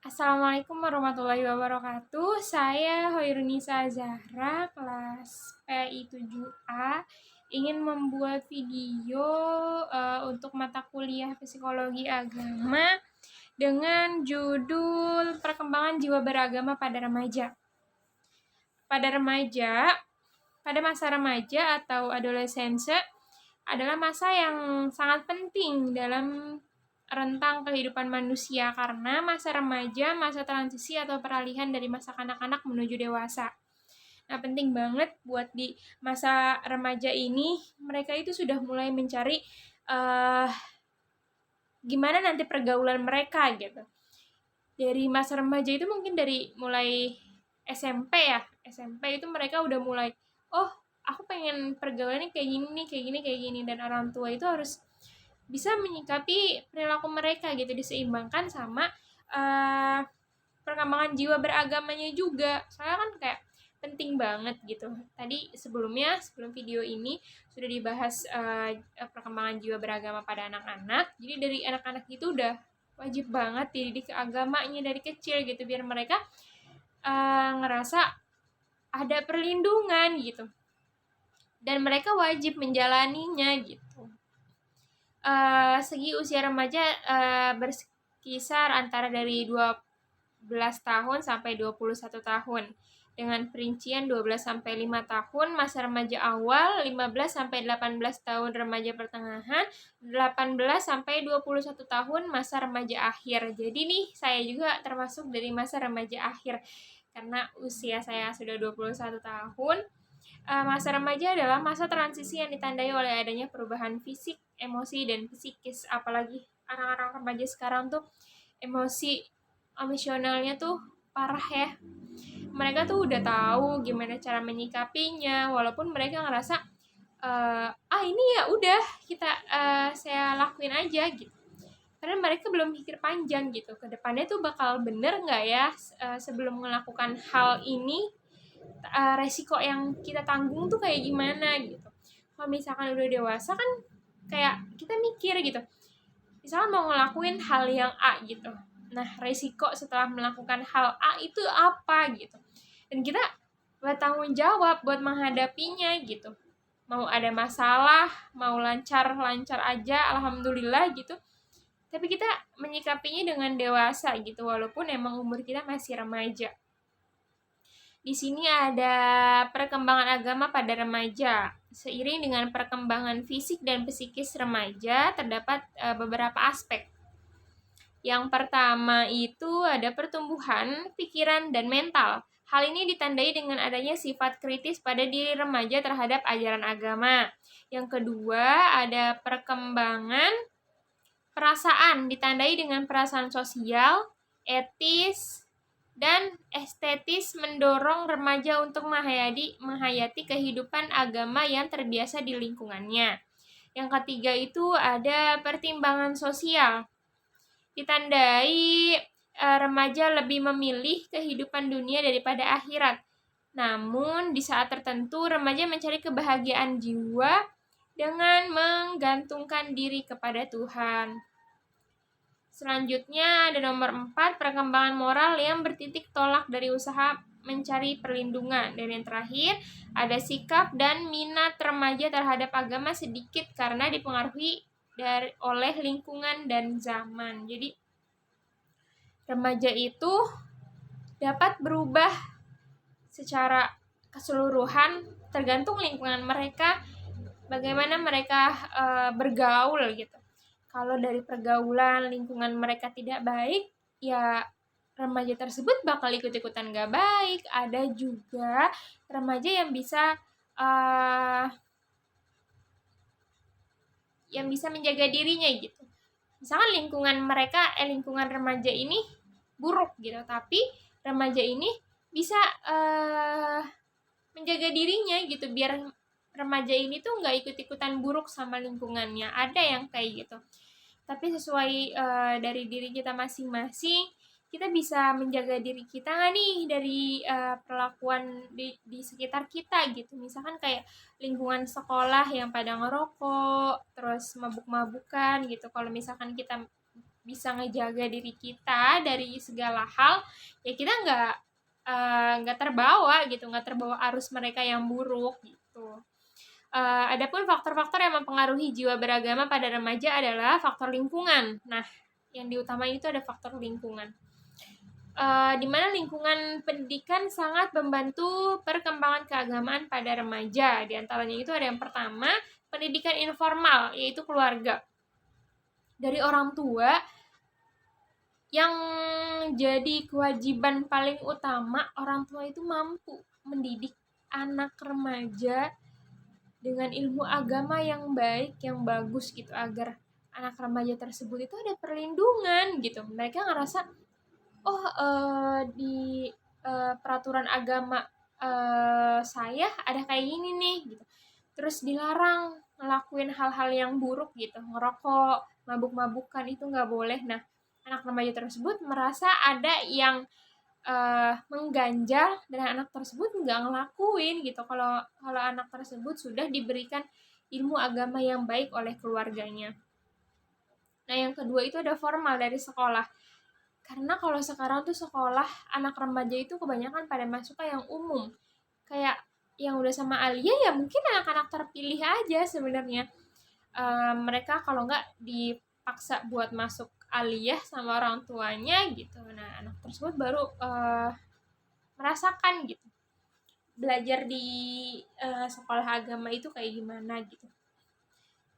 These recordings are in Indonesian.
Assalamualaikum warahmatullahi wabarakatuh. Saya Hoirunisa Zahra, kelas PI 7A, ingin membuat video untuk mata kuliah Psikologi Agama dengan judul Perkembangan Jiwa Beragama pada Remaja. Pada masa remaja atau adolescense adalah masa yang sangat penting dalam rentang kehidupan manusia karena masa remaja, masa transisi atau peralihan dari masa kanak-kanak menuju dewasa. Nah, penting banget buat di masa remaja ini, mereka itu sudah mulai mencari gimana nanti pergaulan mereka gitu. Dari masa remaja itu mungkin dari mulai SMP ya. SMP itu mereka udah mulai, oh aku pengen pergaulannya kayak gini nih, kayak gini. Dan orang tua itu harus bisa menyikapi perilaku mereka gitu, diseimbangkan sama perkembangan jiwa beragamanya juga. Soalnya kan kayak penting banget gitu. Tadi sebelum video ini sudah dibahas perkembangan jiwa beragama pada anak-anak. Jadi dari anak-anak itu udah wajib banget dididik agamanya dari kecil gitu, biar mereka ngerasa ada perlindungan gitu. Dan mereka wajib menjalaninya gitu. Segi usia remaja berkisar antara dari 12 tahun sampai 21 tahun. Dengan perincian 12 sampai 5 tahun masa remaja awal, 15 sampai 18 tahun remaja pertengahan, 18 sampai 21 tahun masa remaja akhir. Jadi nih, saya juga termasuk dari masa remaja akhir karena usia saya sudah 21 tahun. Masa remaja adalah masa transisi yang ditandai oleh adanya perubahan fisik, emosi, dan psikis. Apalagi anak-anak remaja sekarang tuh emosionalnya tuh parah ya. Mereka tuh udah tahu gimana cara menyikapinya, walaupun mereka ngerasa ini ya udah saya lakuin aja gitu. Karena mereka belum mikir panjang gitu, ke depannya tuh bakal bener nggak ya sebelum melakukan hal ini, resiko yang kita tanggung tuh kayak gimana gitu. Kalau misalkan udah dewasa kan kayak kita mikir gitu, misalkan mau ngelakuin hal yang A gitu, nah resiko setelah melakukan hal A itu apa gitu, dan kita bertanggung jawab buat menghadapinya gitu. Mau ada masalah, mau lancar-lancar aja, alhamdulillah gitu, tapi kita menyikapinya dengan dewasa gitu, walaupun emang umur kita masih remaja. Di sini ada perkembangan agama pada remaja. Seiring dengan perkembangan fisik dan psikis remaja, terdapat beberapa aspek. Yang pertama itu ada pertumbuhan pikiran dan mental. Hal ini ditandai dengan adanya sifat kritis pada diri remaja terhadap ajaran agama. Yang kedua ada perkembangan perasaan, ditandai dengan perasaan sosial, etis, dan estetis mendorong remaja untuk menghayati kehidupan agama yang terbiasa di lingkungannya. Yang ketiga itu ada pertimbangan sosial. Ditandai remaja lebih memilih kehidupan dunia daripada akhirat. Namun di saat tertentu remaja mencari kebahagiaan jiwa dengan menggantungkan diri kepada Tuhan. Selanjutnya ada nomor 4, perkembangan moral yang bertitik tolak dari usaha mencari perlindungan. Dan yang terakhir, ada sikap dan minat remaja terhadap agama sedikit karena dipengaruhi oleh lingkungan dan zaman. Jadi remaja itu dapat berubah secara keseluruhan tergantung lingkungan mereka, bagaimana mereka bergaul gitu. Kalau dari pergaulan lingkungan mereka tidak baik, ya remaja tersebut bakal ikut-ikutan gak baik. Ada juga remaja yang bisa menjaga dirinya gitu. Misalkan lingkungan remaja ini buruk gitu, tapi remaja ini bisa menjaga dirinya gitu, biar remaja ini tuh nggak ikut-ikutan buruk sama lingkungannya. Ada yang kayak gitu. Tapi sesuai dari diri kita masing-masing, kita bisa menjaga diri kita nggak nih dari perlakuan di sekitar kita gitu. Misalkan kayak lingkungan sekolah yang pada ngerokok, terus mabuk-mabukan gitu. Kalau misalkan kita bisa ngejaga diri kita dari segala hal, ya kita nggak terbawa gitu, nggak terbawa arus mereka yang buruk gitu. Adapun faktor-faktor yang mempengaruhi jiwa beragama pada remaja adalah faktor lingkungan. Nah, yang diutamain itu ada faktor lingkungan. Di mana lingkungan pendidikan sangat membantu perkembangan keagamaan pada remaja. Di antaranya itu ada yang pertama, pendidikan informal, yaitu keluarga. Dari orang tua, yang jadi kewajiban paling utama, orang tua itu mampu mendidik anak remaja dengan ilmu agama yang baik, yang bagus gitu, agar anak remaja tersebut itu ada perlindungan gitu. Mereka ngerasa, oh di peraturan agama saya ada kayak gini nih gitu. Terus dilarang ngelakuin hal-hal yang buruk gitu, ngerokok, mabuk-mabukan itu nggak boleh. Nah, anak remaja tersebut merasa ada yang mengganjal dan anak tersebut nggak ngelakuin gitu. Kalau anak tersebut sudah diberikan ilmu agama yang baik oleh keluarganya. Nah, yang kedua itu ada formal dari sekolah. Karena kalau sekarang tuh sekolah anak remaja itu kebanyakan pada masuk ke yang umum. Kayak yang udah sama Alia ya mungkin anak-anak terpilih aja sebenarnya. Mereka kalau nggak dipaksa buat masuk aliyah sama orang tuanya gitu. Nah, anak tersebut baru merasakan gitu. Belajar di sekolah agama itu kayak gimana gitu.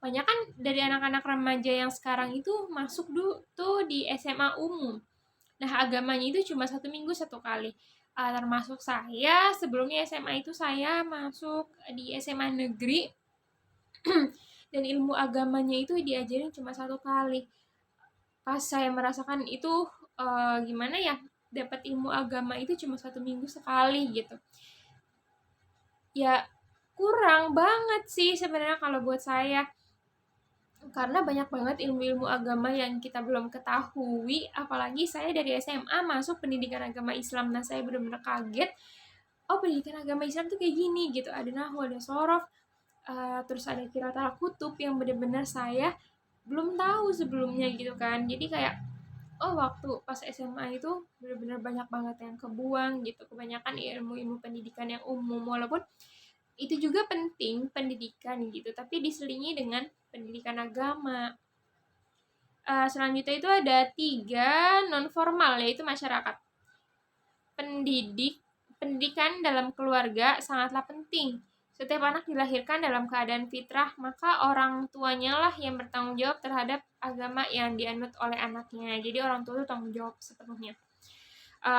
Banyak kan dari anak-anak remaja yang sekarang itu masuk tuh di SMA umum. Nah, agamanya itu cuma 1 minggu 1 kali. Termasuk saya, sebelumnya SMA itu saya masuk di SMA negeri, dan ilmu agamanya itu diajarin cuma 1 kali. Pas saya merasakan itu, gimana ya, dapat ilmu agama itu cuma 1 minggu sekali gitu. Ya, kurang banget sih sebenarnya kalau buat saya. Karena banyak banget ilmu-ilmu agama yang kita belum ketahui, apalagi saya dari SMA masuk pendidikan agama Islam. Nah, saya benar-benar kaget, oh pendidikan agama Islam tuh kayak gini gitu, ada nahwu, ada sorof, terus ada qiraat al-kutub yang benar-benar saya belum tahu sebelumnya gitu kan. Jadi kayak, oh waktu pas SMA itu benar-benar banyak banget yang kebuang gitu, kebanyakan ilmu-ilmu pendidikan yang umum, walaupun itu juga penting pendidikan gitu, tapi diselingi dengan pendidikan agama. Selanjutnya itu ada 3 non formal, yaitu masyarakat. Pendidikan dalam keluarga sangatlah penting. Setiap anak dilahirkan dalam keadaan fitrah, maka orang tuanya lah yang bertanggung jawab terhadap agama yang dianut oleh anaknya. Jadi orang tua itu tanggung jawab sepenuhnya.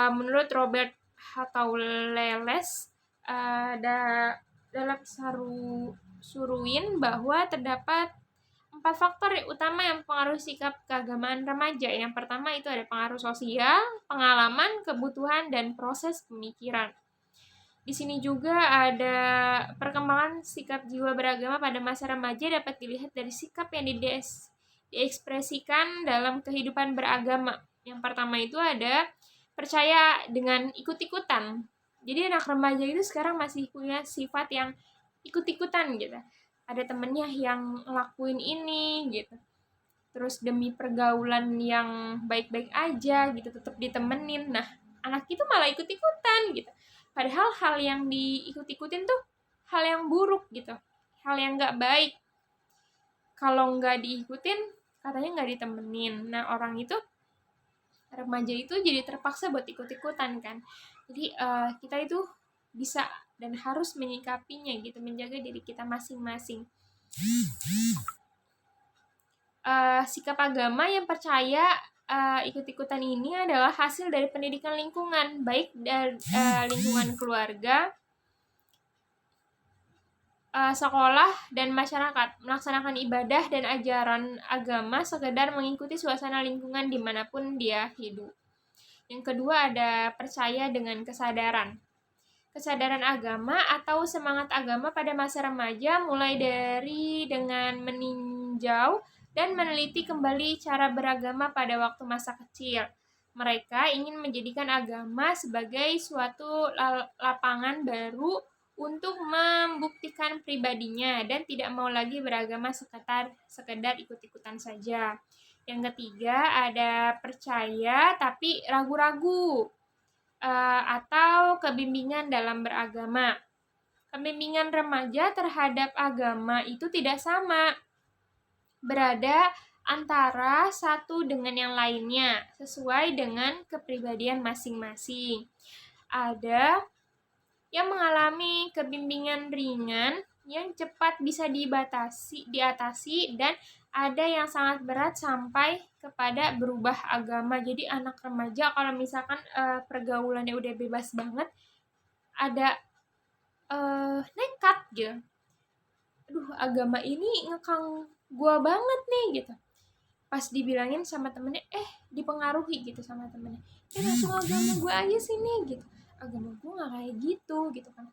Menurut Robert Hatauleles, dalam Suruin bahwa terdapat 4 faktor utama yang mempengaruhi sikap keagamaan remaja. Yang pertama itu ada pengaruh sosial, pengalaman, kebutuhan, dan proses pemikiran. Di sini juga ada perkembangan sikap jiwa beragama pada masa remaja dapat dilihat dari sikap yang diekspresikan dalam kehidupan beragama. Yang pertama itu ada percaya dengan ikut-ikutan. Jadi anak remaja itu sekarang masih punya sifat yang ikut-ikutan gitu. Ada temennya yang ngelakuin ini gitu. Terus demi pergaulan yang baik-baik aja gitu, tetap ditemenin. Nah, anak itu malah ikut-ikutan gitu. Padahal hal yang diikut-ikutin tuh hal yang buruk gitu. Hal yang nggak baik. Kalau nggak diikutin, katanya nggak ditemenin. Nah, orang itu, remaja itu jadi terpaksa buat ikut-ikutan kan. Jadi kita itu bisa dan harus menyikapinya gitu, menjaga diri kita masing-masing. Sikap agama yang percaya ikut-ikutan ini adalah hasil dari pendidikan lingkungan, baik dari lingkungan keluarga, sekolah, dan masyarakat. Melaksanakan ibadah dan ajaran agama sekedar mengikuti suasana lingkungan dimanapun dia hidup. Yang kedua ada percaya dengan kesadaran. Kesadaran agama atau semangat agama pada masa remaja mulai dari dengan meninjau dan meneliti kembali cara beragama pada waktu masa kecil. Mereka ingin menjadikan agama sebagai suatu lapangan baru untuk membuktikan pribadinya dan tidak mau lagi beragama sekedar ikut-ikutan saja. Yang ketiga ada percaya tapi ragu-ragu, atau kebimbingan dalam beragama. Pembimbingan remaja terhadap agama itu tidak sama, berada antara satu dengan yang lainnya, sesuai dengan kepribadian masing-masing. Ada yang mengalami kebimbingan ringan yang cepat bisa diatasi, dan ada yang sangat berat sampai kepada berubah agama. Jadi anak remaja kalau misalkan pergaulannya udah bebas banget, ada nekat gitu. Aduh, agama ini ngekang gua banget nih gitu. Pas dibilangin sama temennya, dipengaruhi gitu sama temennya, langsung agama gue aja sini gitu. Agama gue nggak kayak gitu kan.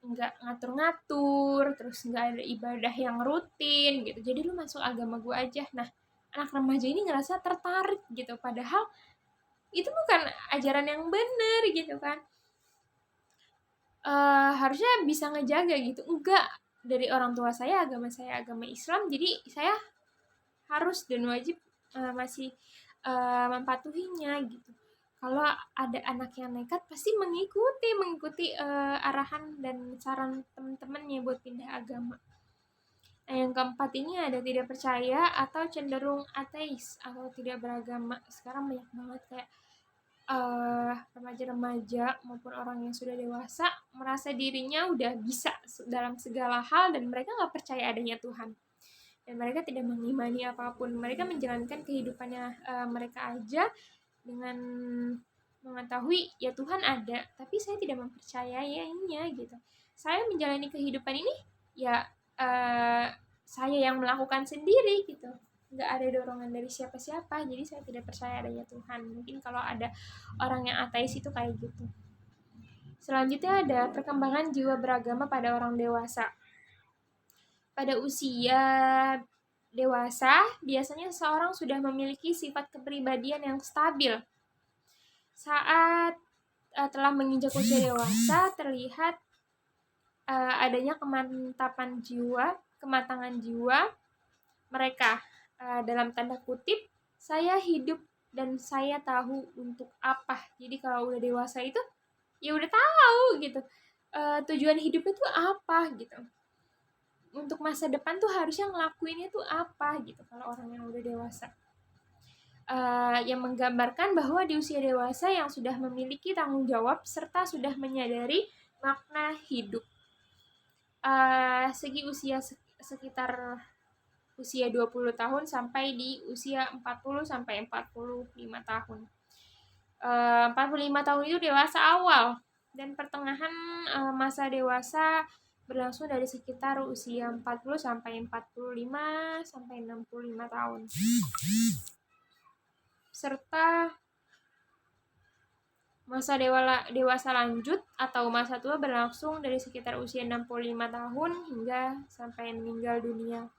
Nggak ngatur-ngatur, terus nggak ada ibadah yang rutin gitu, jadi lu masuk agama gue aja. Nah, anak remaja ini ngerasa tertarik gitu, padahal itu bukan ajaran yang benar gitu kan. Harusnya bisa ngejaga gitu. Enggak, dari orang tua saya agama Islam, jadi saya harus dan wajib masih mematuhinya gitu. Kalau ada anak yang nekat pasti mengikuti arahan dan saran teman-temannya buat pindah agama. Nah, yang keempat ini ada tidak percaya atau cenderung ateis atau tidak beragama. Sekarang banyak banget kayak remaja-remaja maupun orang yang sudah dewasa merasa dirinya udah bisa dalam segala hal dan mereka nggak percaya adanya Tuhan. Dan mereka tidak mengimani apapun. Mereka menjalankan kehidupannya mereka aja dengan mengetahui ya Tuhan ada, tapi saya tidak mempercayainya gitu. Saya menjalani kehidupan ini ya saya yang melakukan sendiri gitu. Nggak ada dorongan dari siapa-siapa, jadi saya tidak percaya adanya Tuhan. Mungkin kalau ada orang yang ateis itu kayak gitu. Selanjutnya ada perkembangan jiwa beragama pada orang dewasa. Pada usia dewasa, biasanya seseorang sudah memiliki sifat kepribadian yang stabil. Saat telah menginjak usia dewasa, terlihat adanya kematangan jiwa mereka. Dalam tanda kutip, saya hidup dan saya tahu untuk apa. Jadi kalau udah dewasa itu, ya udah tahu gitu. Tujuan hidupnya tuh apa gitu. Untuk masa depan tuh harusnya ngelakuinnya tuh apa gitu kalau orang yang udah dewasa. Yang menggambarkan bahwa di usia dewasa yang sudah memiliki tanggung jawab serta sudah menyadari makna hidup. Segi usia sekitar usia 20 tahun sampai di usia 40 sampai 45 tahun. 45 tahun itu dewasa awal dan pertengahan masa dewasa berlangsung dari sekitar usia 40 sampai 45 sampai 65 tahun. Serta masa dewasa lanjut atau masa tua berlangsung dari sekitar usia 65 tahun hingga sampai meninggal dunia.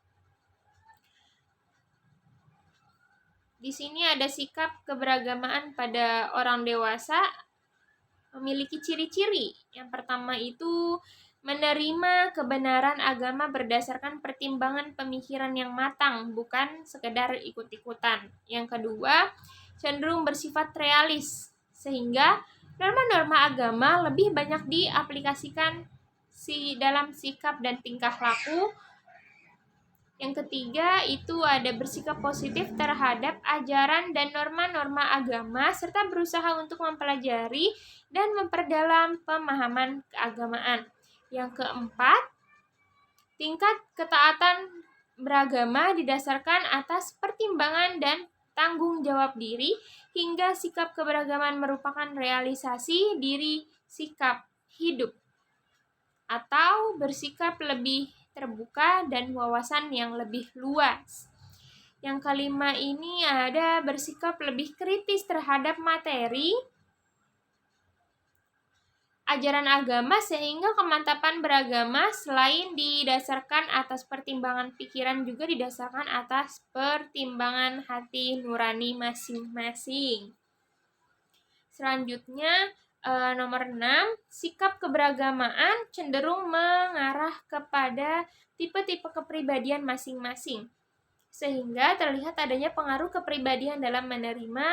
Di sini ada sikap keberagamaan pada orang dewasa memiliki ciri-ciri. Yang pertama itu menerima kebenaran agama berdasarkan pertimbangan pemikiran yang matang, bukan sekedar ikut-ikutan. Yang kedua, cenderung bersifat realis, sehingga norma-norma agama lebih banyak diaplikasikan dalam sikap dan tingkah laku. Yang ketiga itu ada bersikap positif terhadap ajaran dan norma-norma agama serta berusaha untuk mempelajari dan memperdalam pemahaman keagamaan. Yang keempat, tingkat ketaatan beragama didasarkan atas pertimbangan dan tanggung jawab diri, hingga sikap keberagaman merupakan realisasi diri sikap hidup atau bersikap lebih terbuka dan wawasan yang lebih luas. Yang kelima ini ada bersikap lebih kritis terhadap materi ajaran agama, sehingga kemantapan beragama selain didasarkan atas pertimbangan pikiran juga didasarkan atas pertimbangan hati nurani masing-masing. Selanjutnya nomor 6, sikap keberagamaan cenderung mengarah kepada tipe-tipe kepribadian masing-masing. sehingga terlihat adanya pengaruh kepribadian dalam menerima,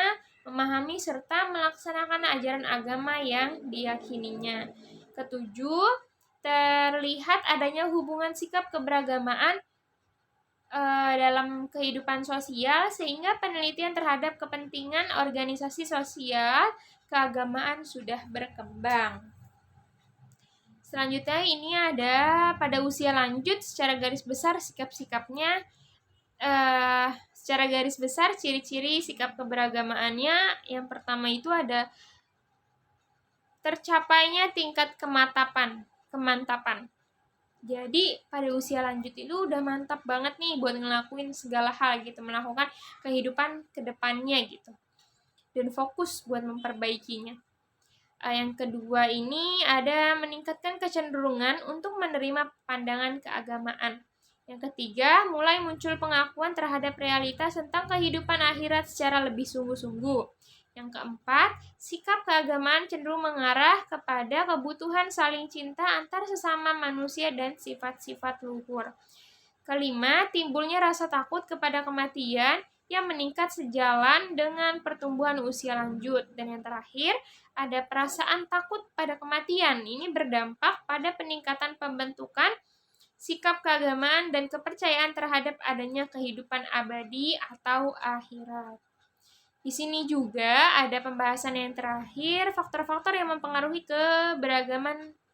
memahami, serta melaksanakan ajaran agama yang diyakininya. Ketujuh, terlihat adanya hubungan sikap keberagamaan dalam kehidupan sosial, sehingga penelitian terhadap kepentingan organisasi sosial keagamaan sudah berkembang. Selanjutnya ini ada pada usia lanjut, secara garis besar sikap-sikapnya, secara garis besar ciri-ciri sikap keberagamaannya. Yang pertama itu ada tercapainya tingkat kemantapan. Jadi pada usia lanjut itu udah mantap banget nih buat ngelakuin segala hal gitu, melakukan kehidupan kedepannya gitu, dan fokus buat memperbaikinya. Yang kedua ini ada meningkatkan kecenderungan untuk menerima pandangan keagamaan. Yang ketiga, mulai muncul pengakuan terhadap realitas tentang kehidupan akhirat secara lebih sungguh-sungguh. Yang keempat, sikap keagamaan cenderung mengarah kepada kebutuhan saling cinta antar sesama manusia dan sifat-sifat luhur. Kelima, timbulnya rasa takut kepada kematian yang meningkat sejalan dengan pertumbuhan usia lanjut. Dan yang terakhir, ada perasaan takut pada kematian. Ini berdampak pada peningkatan pembentukan sikap keagamaan dan kepercayaan terhadap adanya kehidupan abadi atau akhirat. Di sini juga ada pembahasan yang terakhir, faktor-faktor yang mempengaruhi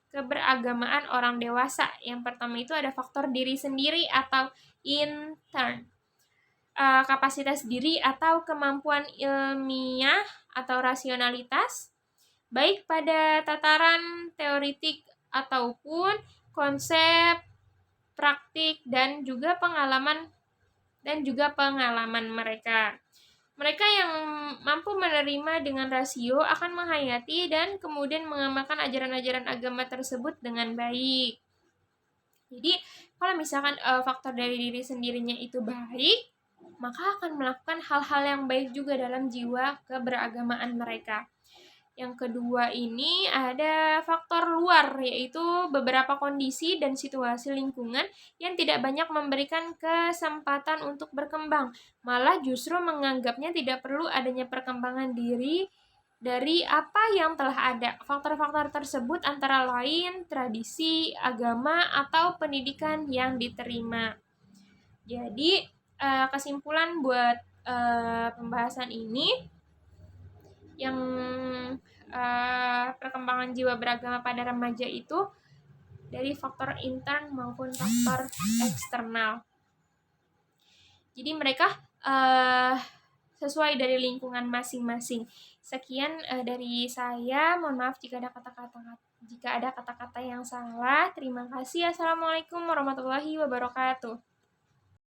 keberagamaan orang dewasa. Yang pertama itu ada faktor diri sendiri atau intern, kapasitas diri atau kemampuan ilmiah atau rasionalitas, baik pada tataran teoritik ataupun konsep, praktik, dan juga pengalaman mereka. Mereka yang mampu menerima dengan rasio akan menghayati dan kemudian mengamalkan ajaran-ajaran agama tersebut dengan baik. Jadi, kalau misalkan faktor dari diri sendirinya itu baik, maka akan melakukan hal-hal yang baik juga dalam jiwa keberagamaan mereka. Yang kedua ini ada faktor luar, yaitu beberapa kondisi dan situasi lingkungan yang tidak banyak memberikan kesempatan untuk berkembang, malah justru menganggapnya tidak perlu adanya perkembangan diri dari apa yang telah ada. Faktor-faktor tersebut antara lain tradisi, agama, atau pendidikan yang diterima. Jadi, kesimpulan buat pembahasan ini, yang perkembangan jiwa beragama pada remaja itu dari faktor intern maupun faktor eksternal. Jadi mereka sesuai dari lingkungan masing-masing. Sekian dari saya. Mohon maaf jika ada kata-kata yang salah. Terima kasih. Assalamualaikum warahmatullahi wabarakatuh.